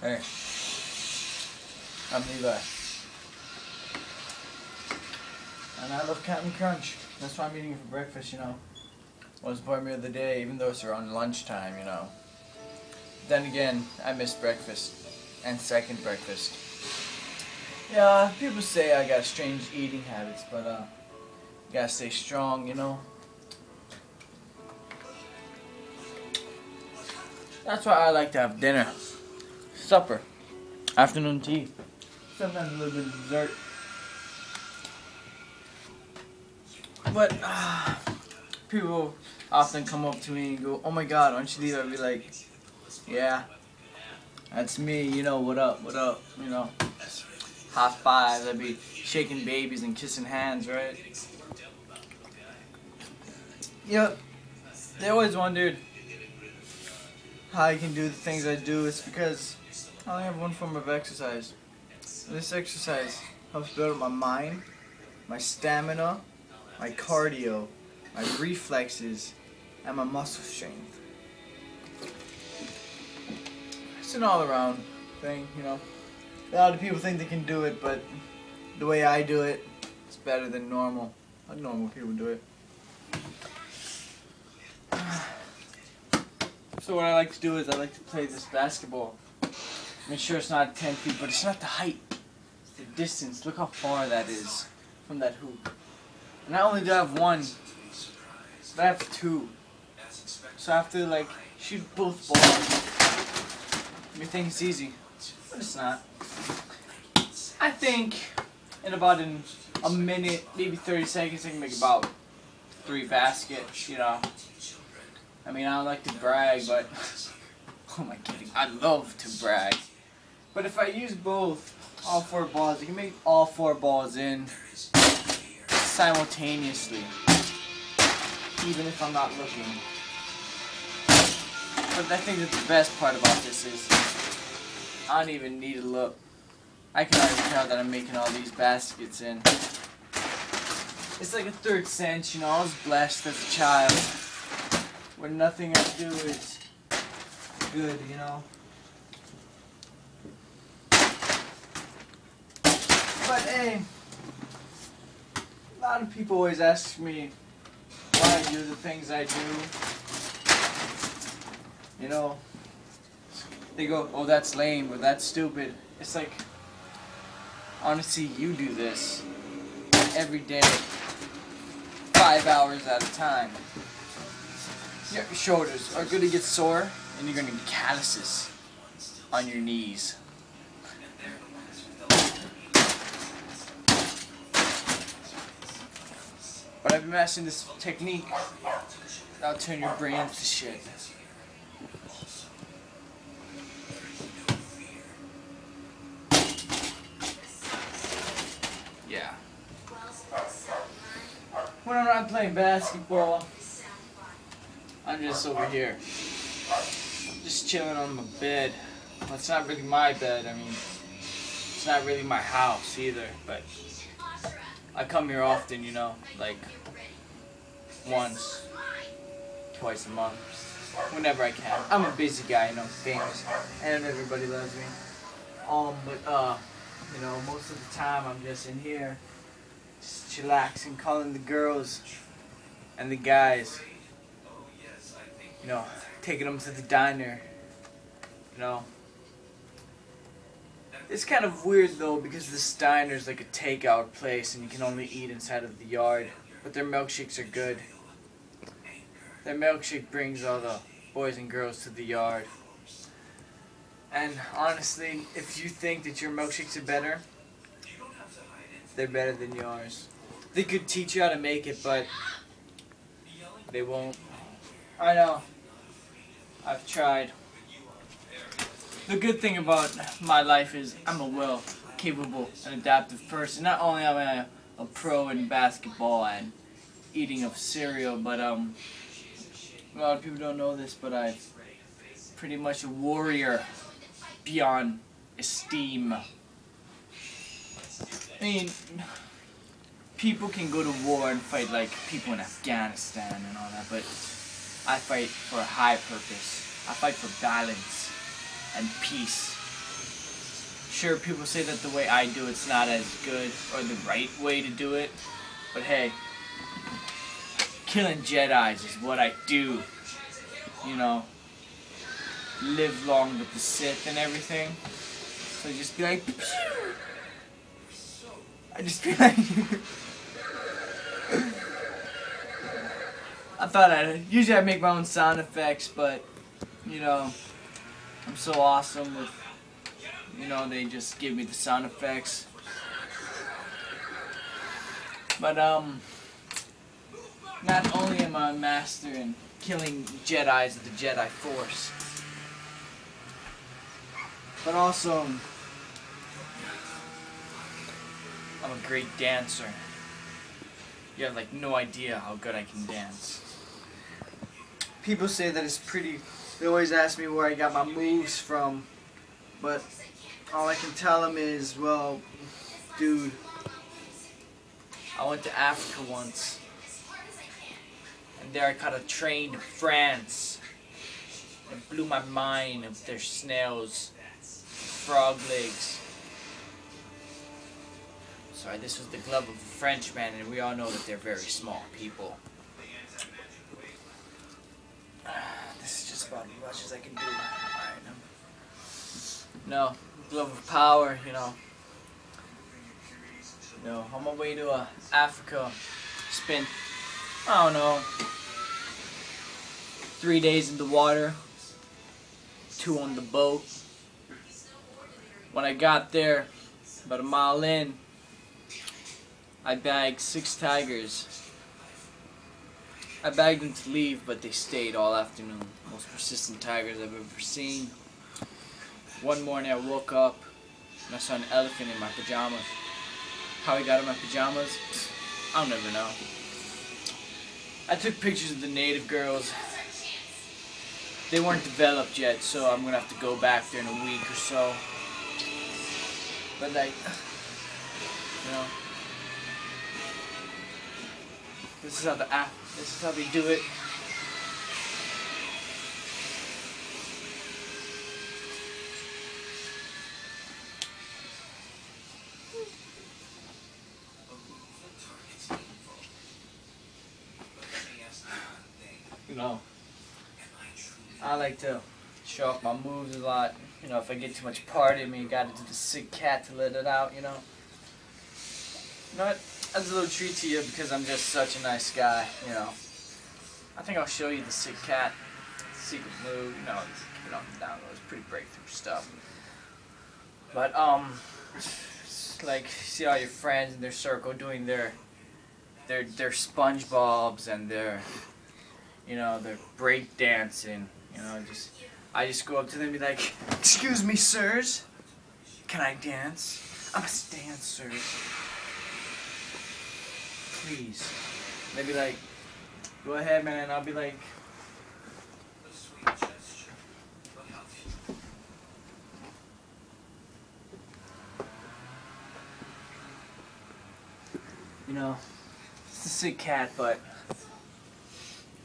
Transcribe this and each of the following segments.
Hey, I'm Levi. And I love Captain Crunch. That's why I'm eating it for breakfast, you know. Well, it's part meal of the day, even though it's around lunchtime, you know. Then again, I miss breakfast. And second breakfast. Yeah, people say I got strange eating habits, but you gotta stay strong, you know. That's why I like to have dinner, supper, afternoon tea, sometimes a little bit of dessert. But people often come up to me and go, "Oh my God, why don't you leave?" I'd be like, "Yeah, that's me. You know, what up, you know." High fives, I'd be shaking babies and kissing hands, right? Yep. They always wondered how I can do the things I do. It's because I only have one form of exercise. This exercise helps build up my mind, my stamina, my cardio, my reflexes, and my muscle strength. It's an all-around thing, you know. A lot of people think they can do it, but the way I do it, it's better than normal. How normal people do it. So what I like to do is I like to play this basketball. Make sure it's not 10 feet, but it's not the height. It's the distance. Look how far that is from that hoop. And not only do I have one, but I have two. So I have to like shoot both balls. You think it's easy, but it's not. I think in about a minute, maybe 30 seconds, I can make about 3 baskets, you know. I mean, I don't like to brag, but who am I kidding? I love to brag. But if I use both, all 4 balls, I can make all 4 balls in simultaneously, even if I'm not looking. But I think that the best part about this is I don't even need to look. I can already tell that I'm making all these baskets in. It's like a third sense, you know. I was blessed as a child where nothing I do is good, you know. But hey, a lot of people always ask me why I do the things I do. You know, they go, "Oh, that's lame," or "That's stupid." It's like, honestly, you do this every day, 5 hours at a time. Your shoulders are going to get sore, and you're going to get calluses on your knees. But I've been mastering this technique that'll turn your brain to shit. Yeah. When I'm not playing basketball, I'm just over here, just chilling on my bed. Well, it's not really my bed, I mean, it's not really my house either, but I come here often, you know, like once, twice a month, whenever I can. I'm a busy guy, you know, famous, and everybody loves me. But you know, most of the time I'm just in here, just chillaxing, calling the girls and the guys. You know, taking them to the diner, you know. It's kind of weird though, because this diner is like a takeout place and you can only eat inside of the yard. But their milkshakes are good. Their milkshake brings all the boys and girls to the yard. And honestly, if you think that your milkshakes are better, they're better than yours. They could teach you how to make it, but they won't. I know. I've tried. The good thing about my life is I'm a well capable and adaptive person. Not only am I a pro in basketball and eating of cereal, but a lot of people don't know this, but I'm pretty much a warrior beyond esteem. I mean, people can go to war and fight like people in Afghanistan and all that, but I fight for a high purpose. I fight for balance and peace Sure, people say that the way I do it's not as good or the right way to do it, but hey, killing Jedis is what I do. You know, live long with the Sith and everything. So just be like, I just feel like I thought usually I make my own sound effects, but you know, I'm so awesome with, you know, they just give me the sound effects. But not only am I a master in killing Jedis of the Jedi Force, but also I'm a great dancer. You have like no idea how good I can dance. People say that it's pretty, they always ask me where I got my moves from, but all I can tell them is, well, dude, I went to Africa once, and there I caught a train to France. It blew my mind of their snails, frog legs. Sorry, this was the glove of a Frenchman, and we all know that they're very small people. This is just about as much as I can do right now. No, glove of power, you know. No, on my way to Africa, spent, I don't know, 3 days in the water, 2 on the boat. When I got there, about a mile in, I bagged 6 tigers. I begged them to leave, but they stayed all afternoon. Most persistent tigers I've ever seen. One morning I woke up and I saw an elephant in my pajamas. How he got in my pajamas, I'll never know. I took pictures of the native girls. They weren't developed yet, so I'm gonna have to go back there in a week or so. But like, you know, this is how they do it. You know, I like to show off my moves a lot. You know, if I get too much part in me, I gotta do the sick cat to let it out, you know. You know what? That's a little treat to you because I'm just such a nice guy, you know. I think I'll show you the sick cat secret move, you know, keep it on the download. It's pretty breakthrough stuff. But, like, see all your friends in their circle doing their SpongeBobs and their, you know, their break dancing, you know, I just go up to them and be like, "Excuse me, sirs, can I dance? I must dance, sirs. Please." They'd be like, "Go ahead, man," and I'll be like, you know, it's a sick cat, but,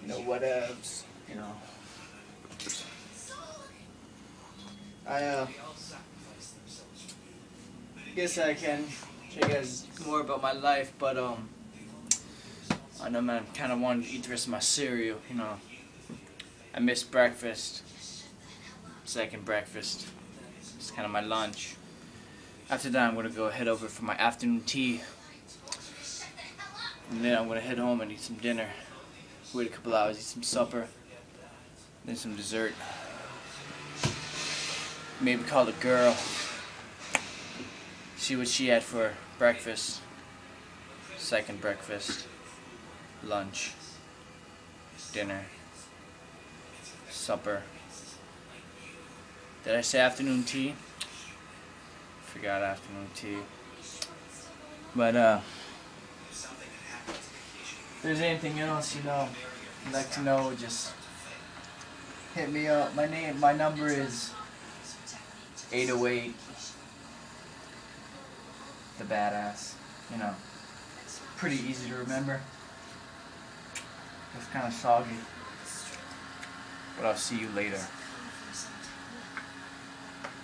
you know, whatevs, you know. I guess I can show you guys more about my life, but, I know, man, I kind of wanted to eat the rest of my cereal, you know. I missed breakfast, second breakfast. It's kind of my lunch. After that, I'm going to go head over for my afternoon tea. And then I'm going to head home and eat some dinner. Wait a couple hours, eat some supper. Then some dessert. Maybe call a girl. See what she had for breakfast. Second breakfast. Lunch. Dinner. Supper. Did I say afternoon tea? Forgot afternoon tea. But, if there's anything else, you know, you'd like to know, just hit me up. My number is 808 the badass. You know, it's pretty easy to remember. It's kind of soggy. But I'll see you later.